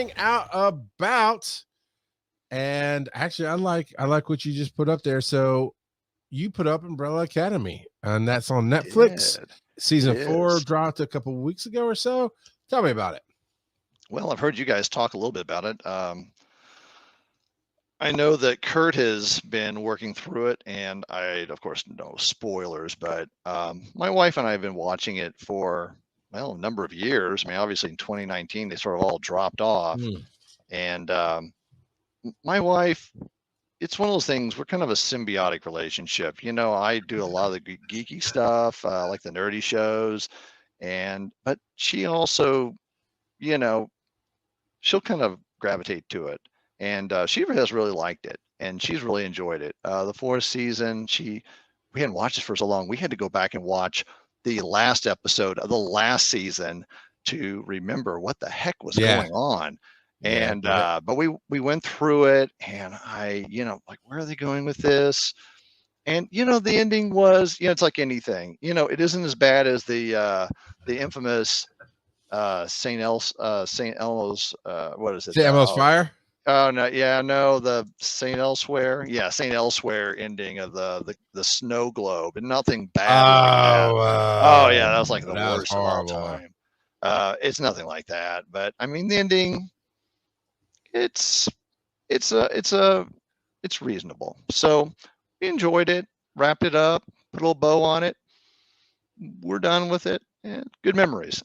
hang out about. And actually, I like what you just put up there. So you put up Umbrella Academy, and that's on Netflix. Season 4 dropped a couple of weeks ago or so. Tell me about it. Well, I've heard you guys talk a little bit about it. I know that Kurt has been working through it, and I, of course, no spoilers, but my wife and I have been watching it for, well, a number of years. I mean, obviously in 2019, they sort of all dropped off. And my wife, it's one of those things, we're kind of a symbiotic relationship. You know, I do a lot of the geeky stuff, like the nerdy shows, but she also, you know, she'll kind of gravitate to it. And she has really liked it, and she's really enjoyed it. The fourth season, we hadn't watched it for so long. We had to go back and watch the last episode of the last season to remember what the heck was going on. And but we went through it, and I, like, where are they going with this? And the ending was, it's like anything. It isn't as bad as the infamous St. Elmo's, what is it? St. Elmo's Fire? Oh no, yeah, no, the St. Elsewhere. Yeah, St. Elsewhere ending of the snow globe, and nothing bad like that. Oh yeah, that was like the worst of all time. It's nothing like that, but I mean the ending, it's reasonable. So we enjoyed it, wrapped it up, put a little bow on it. We're done with it, and good memories.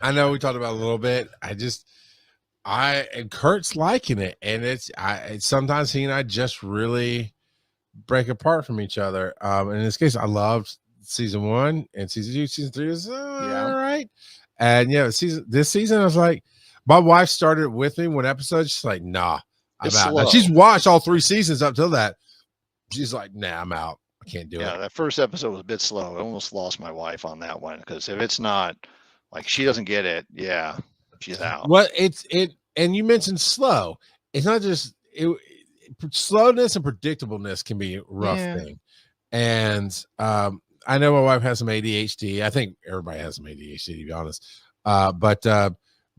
I know we talked about it a little bit. And Kurt's liking it, and it's sometimes he and I just really break apart from each other. In this case, I loved season 1 and season 2. Season 3 is all right. And this season I was like, my wife started with me one episode. She's like, nah, I'm out. Now, she's watched all 3 seasons up till that. She's like, nah, I'm out. I can't do it. Yeah, that first episode was a bit slow. I almost lost my wife on that one, because if it's not, like, she doesn't get it, she's out. Well, and you mentioned slow. It's not just slowness and predictableness can be a rough thing. And I know my wife has some ADHD. I think everybody has some ADHD, to be honest. But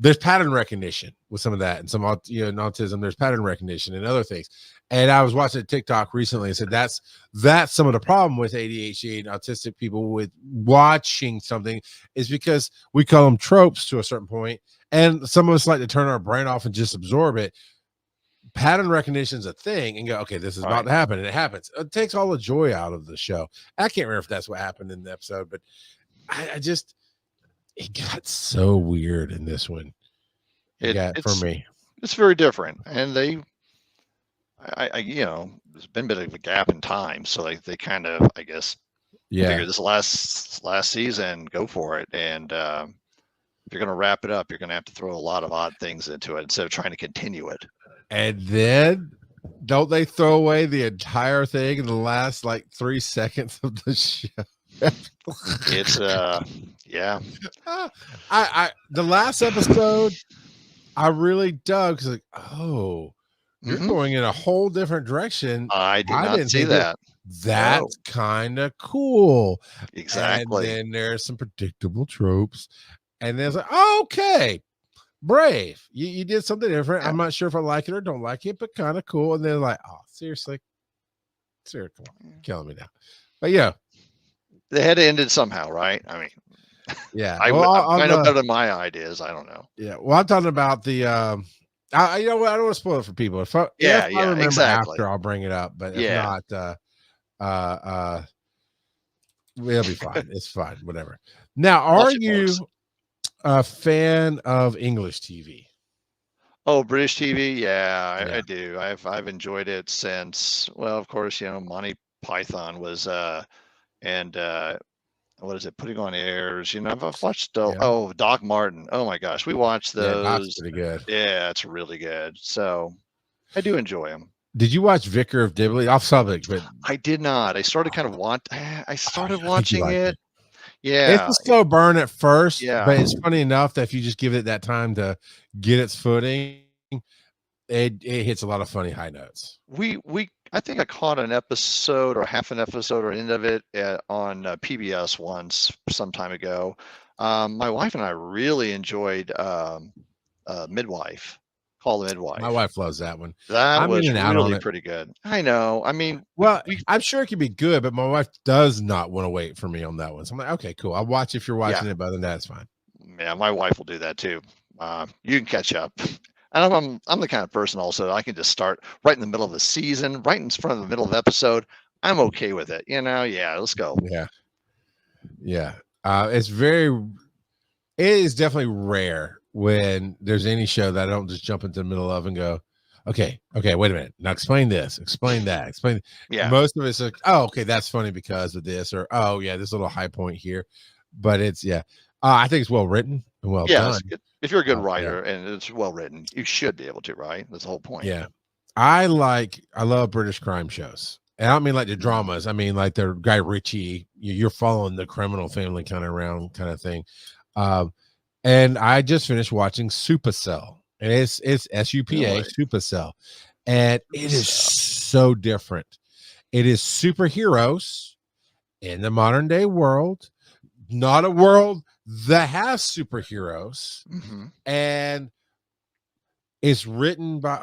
there's pattern recognition with some of that, and some in autism. There's pattern recognition and other things. And I was watching a TikTok recently and said that's some of the problem with ADHD and autistic people with watching something, is because we call them tropes to a certain point, and some of us like to turn our brain off and just absorb it. Pattern recognition is a thing, and go, okay, this is about to happen, and it happens. It takes all the joy out of the show. I can't remember if that's what happened in the episode, but it got so weird in this one. For me, it's very different, and there's been a bit of a gap in time, so they kind of, I guess, figure this last season, go for it, and if you're going to wrap it up, you're going to have to throw a lot of odd things into it instead of trying to continue it. And then don't they throw away the entire thing in the last 3 seconds of the show? It's the last episode I really dug, because you're going in a whole different direction. I did not see that. That's kind of cool. Exactly. And then there's some predictable tropes, and then it's like, okay, brave, you did something different. I'm not sure if I like it or don't like it, but kind of cool. And then like, oh, seriously, come on, killing me now. But yeah, they had to end it somehow, right? I mean, yeah. I know better than my ideas. I don't know. Yeah. Well, I'm talking about the I don't want to spoil it for people. If I remember after, I'll bring it up. But if not, it'll be fine. It's fine. Whatever. Now, are you a fan of English TV? Oh, British TV? Yeah, I do. I've enjoyed it since, well, of course, Monty Python was and what is it, putting on airs? I've watched Doc Martin. Oh my gosh, we watched those. Yeah, that's pretty good. Yeah, it's really good. So I do enjoy them. Did you watch Vicar of Dibley? Off subject, but I did not. I started watching it. Yeah, it's a slow burn at first. Yeah, but it's funny enough that if you just give it that time to get its footing, it hits a lot of funny high notes. I think I caught an episode or half an episode or end of it on PBS once some time ago. My wife and I really enjoyed Midwife, Call the My Midwife. wife loves that one. That I'm in was and out on really it. pretty good. I know. I mean, Well, we I'm sure it can be good, but my wife does not want to wait for me on that one. So I'm like, okay, cool. I'll watch if you're watching yeah, it, but other than that, it's fine. yeah, my wife will do that too. You can catch up. And I'm the kind of person also that I can just start right in the middle of the season, right in front of the middle of the episode. I'm okay with it. Yeah, let's go. Yeah. Yeah. It's very, it is definitely rare when there's any show that I don't just jump into the middle of and go, okay, wait a minute. Now explain this, explain that, explain. Yeah. Most of it's like, oh, okay, that's funny because of this, or oh, yeah, this little high point here. But it's, yeah, I think it's well written and well done. If you're a good Yeah. writer and it's well written, you should be able to, right? That's the whole point. Yeah. I love British crime shows. And I don't mean like the dramas. I mean like the Guy Ritchie, you're following the criminal family kind of around kind of thing. And I just finished watching Supercell. And it's SUPA, Really? Supercell. And it is so different. It is superheroes in the modern day world, not a world that has superheroes. Mm-hmm. And it's written by,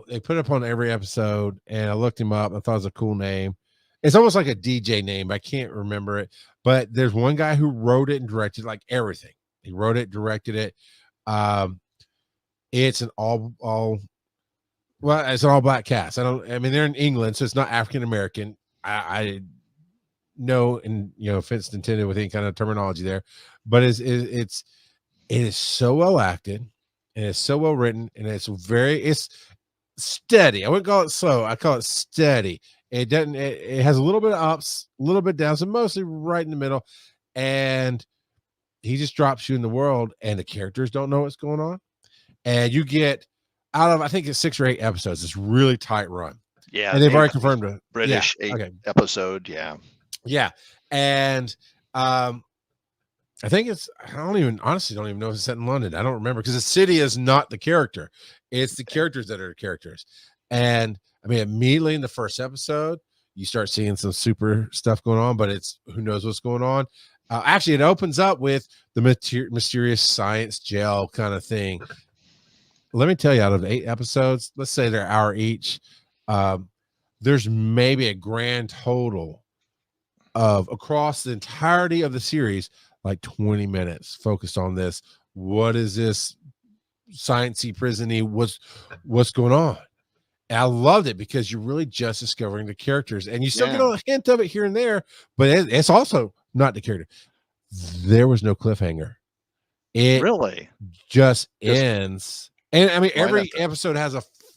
they put it up on every episode, and I looked him up. I thought it was a cool name. It's almost like a DJ name. I can't remember it, but there's one guy who wrote it and directed like everything. He wrote it, directed it. It's an it's an all black cast. I mean, they're in England, so it's not African American. I know, and offense intended with any kind of terminology there, but it is so well acted. And it's so well written, and it's steady. I wouldn't call it slow. I call it steady. It doesn't. It has a little bit of ups, a little bit downs, and mostly right in the middle. And he just drops you in the world, and the characters don't know what's going on. And you get out of, I think it's 6 or 8 episodes. It's really tight run. Yeah, and they've already confirmed it. British 8 episode. Yeah, and I think I honestly don't even know if it's set in London. I don't remember because the city is not the character. It's the characters that are the characters. And I mean, immediately in the first episode, you start seeing some super stuff going on, but it's who knows what's going on. Actually, it opens up with the mysterious science jail kind of thing. Let me tell you, out of 8 episodes, let's say they're an hour each, there's maybe a grand total of across the entirety of the series, like 20 minutes focused on this. What is this sciencey prisony? What's going on? And I loved it because you're really just discovering the characters, and you still get a hint of it here and there, but it's also not the character. There was no cliffhanger. It really just ends. And I mean, every episode has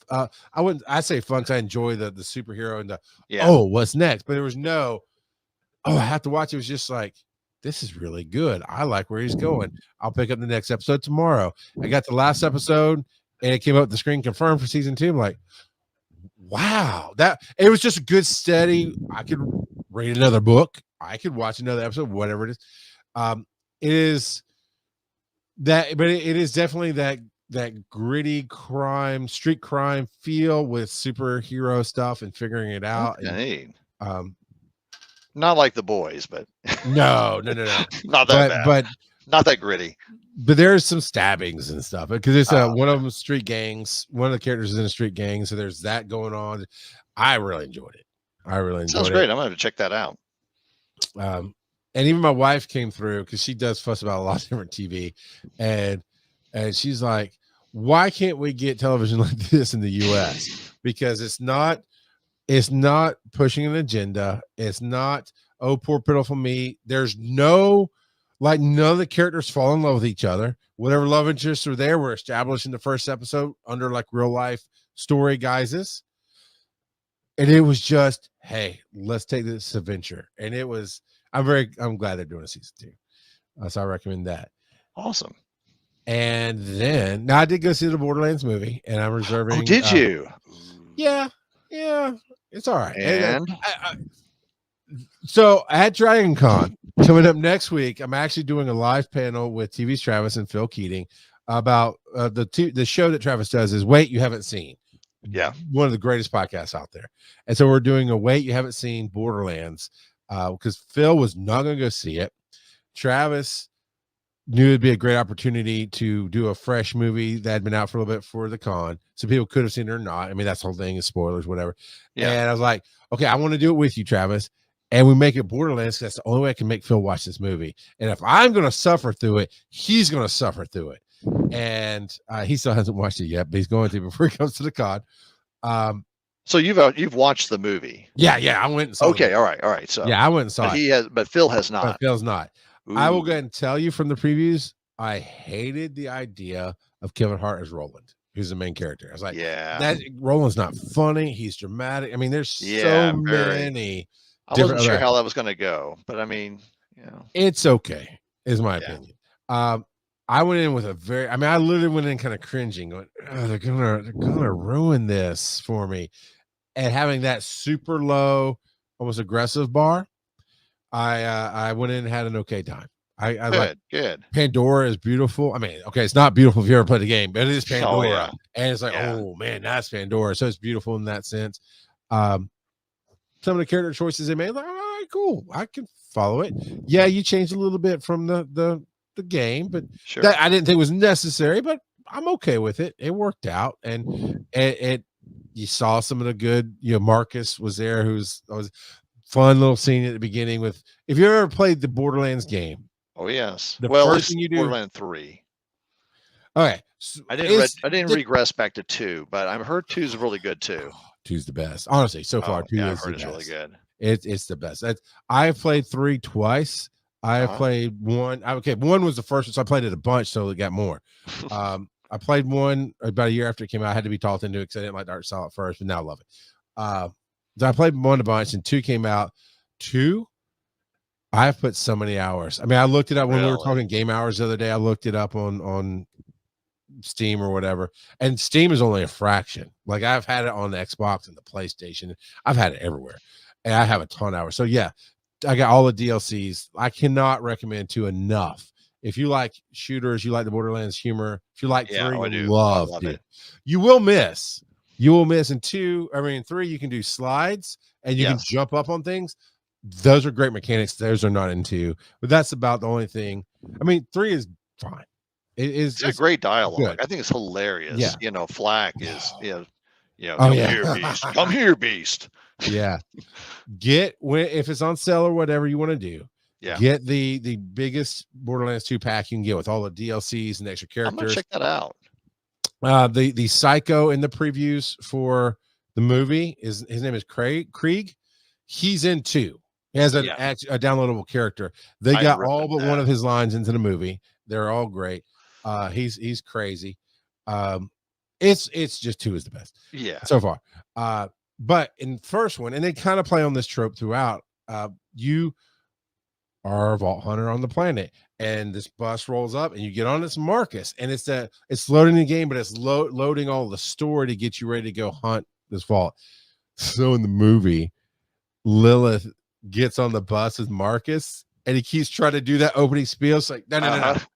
I say fun because I enjoy the superhero and what's next, but there was no, I have to watch. It was just like, this is really good. I like where he's going. I'll pick up the next episode tomorrow. I got the last episode and it came up the screen confirmed for season 2. I'm like, wow, that it was just a good steady. I could read another book. I could watch another episode, whatever it is. It is that, but it is definitely that gritty crime, street crime feel with superhero stuff and figuring it out. Okay. And, not like The Boys, but no, not that bad. But not that gritty. But there's some stabbings and stuff because it's one of them street gangs. One of the characters is in a street gang, so there's that going on. I really enjoyed it. Sounds great. I'm gonna have to check that out. And even my wife came through because she does fuss about a lot of different TV, and she's like, "Why can't we get television like this in the U.S.? Because it's not pushing an agenda. It's not, oh, poor pitiful me. There's none of the characters fall in love with each other. Whatever love interests are there were established in the first episode under like real life story guises. And it was just, hey, let's take this adventure. And it was, I'm glad they're doing a season 2. So I recommend that. Awesome. And then now I did go see the Borderlands movie, and I'm reserving. Oh, did you? Yeah, it's all right. And so at Dragon Con coming up next week, I'm actually doing a live panel with TV's Travis and Phil Keating about the show that Travis does is Wait You Haven't Seen. Yeah. one of the greatest podcasts out there. And so we're doing a wait you haven't seen Borderlands because Phil was not going to go see it. Travis knew it'd be a great opportunity to do a fresh movie that had been out for a little bit for the con, so people could have seen it or not. I mean, that's the whole thing is spoilers, whatever. Yeah. And I was like, okay, I want to do it with you, Travis. And we make it Borderlands because that's the only way I can make Phil watch this movie. And if I'm going to suffer through it, he's going to suffer through it. And he still hasn't watched it yet, but he's going to before he comes to the con. So you've watched the movie? Yeah, I went and saw. Okay, all right. So yeah, I went and saw it. But Phil has not. But Phil's not. Ooh. I will go ahead and tell you from the previews, I hated the idea of Kevin Hart as Roland, who's the main character. I was like, that Roland's not funny. He's dramatic. I mean, there's so many. I wasn't sure how that was going to go, but I mean, it's okay, is my opinion. I went in with I literally went in kind of cringing, going, oh, they're gonna ruin this for me. And having that super low, almost aggressive bar, I went in and had an okay time. I good. Pandora is beautiful. I mean, okay, it's not beautiful if you ever played the game, but it is Pandora. And it's like, oh man, that's Pandora. So it's beautiful in that sense. Some of the character choices they made, like, all right, cool. I can follow it. Yeah, you changed a little bit from the game, but that I didn't think was necessary, but I'm okay with it. It worked out. And it you saw some of the good, Marcus was there, who's fun little scene at the beginning with, if you ever played the Borderlands game. Oh yes. The first thing you do, Borderlands 3. Okay. So I didn't regress back to 2, but I've heard 2's really good too. 2's the best. Honestly, so far 2 is the best. Really good. It's the best. I've played 3 twice. I played 1. Okay, 1 was the first one, so I played it a bunch, so it got more. I played 1 about a year after it came out. I had to be talked into it because I didn't like Dark Souls at first, but now I love it. So I played 1 a bunch, and 2 came out. 2, I've put so many hours. I mean, I looked it up when we were talking game hours the other day. I looked it up on Steam or whatever, and Steam is only a fraction. Like, I've had it on the Xbox and the PlayStation. I've had it everywhere, and I have a ton of hours. So yeah, I got all the DLCs. I cannot recommend 2 enough. If you like shooters, you like the Borderlands humor. If you like 3, you love it. You will miss. In 2, 3, you can do slides and you can jump up on things. Those are great mechanics. Those are not in 2, but that's about the only thing. I mean, 3 is fine. It's a great dialogue. Good. I think it's hilarious. Yeah. Flack is, come here, beast. Come here, beast. Yeah. If it's on sale or whatever you want to do. Yeah. Get the biggest Borderlands 2 pack you can get with all the DLCs and extra characters. I'm gonna check that out. The psycho in the previews for the movie his name is Krieg. He's in 2. He has a downloadable character. They got all but one of his lines into the movie. They're all great. He's crazy. It's just 2 is the best. Yeah. So far. But in the first one, and they kind of play on this trope throughout, you are a vault hunter on the planet, and this bus rolls up and you get on this Marcus, and it's loading the game, but it's loading all the story to get you ready to go hunt this vault. So in the movie, Lilith gets on the bus with Marcus, and he keeps trying to do that opening spiel. It's like, no,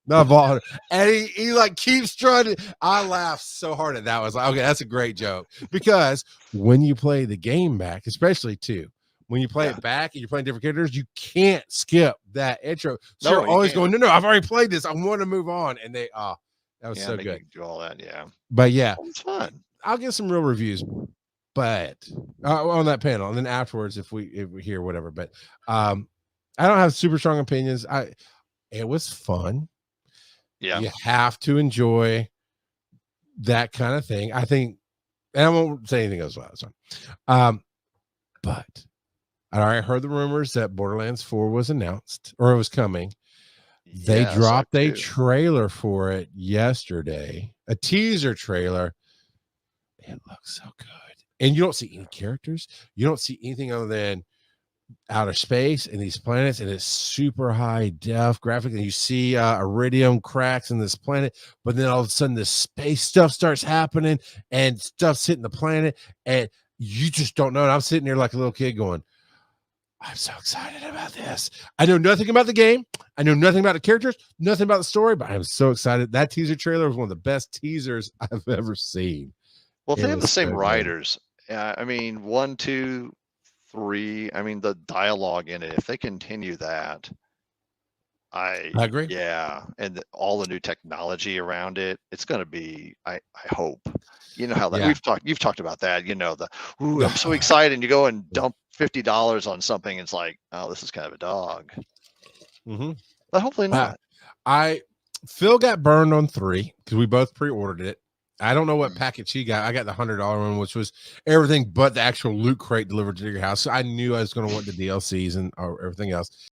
not vault hunter. And he like keeps trying to. I laughed so hard at that. I was like, okay, that's a great joke, because when you play the game back, especially 2, when you play it back and you're playing different characters, you can't skip that intro. So you're always going, no, I've already played this. I want to move on. And that was so good. Do all that, But yeah, it's fun. I'll get some real reviews, but on that panel, and then afterwards, if we hear whatever. But I don't have super strong opinions. It was fun. Yeah, you have to enjoy that kind of thing. I think, and I won't say anything else about this one. But I already heard the rumors that Borderlands 4 was announced, or it was coming. They dropped a trailer for it yesterday, a teaser trailer. It looks so good. And you don't see any characters. You don't see anything other than outer space and these planets, and it's super high def graphic. And you see iridium cracks in this planet, but then all of a sudden this space stuff starts happening and stuff's hitting the planet, and you just don't know. And I'm sitting there like a little kid going, I'm so excited about this. I know nothing about the game. I know nothing about the characters, nothing about the story, but I'm so excited. That teaser trailer was one of the best teasers I've ever seen. Well, if It they have the was same so good. writers, I mean, 1, 2, 3. I mean, the dialogue in it. If they continue that, I agree. yeah, and all the new technology around it, it's going to be. I hope. You know how that Yeah. you've talked about that. You know ooh, I'm so excited, and you go and dump $50 on something. It's like, oh, this is kind of a dog. Mm-hmm. But hopefully not. Phil got burned on 3 because we both pre-ordered it. I don't know what Mm. package he got. I got the $100 one, which was everything but the actual loot crate delivered to your house. So I knew I was going to want the DLCs and everything else.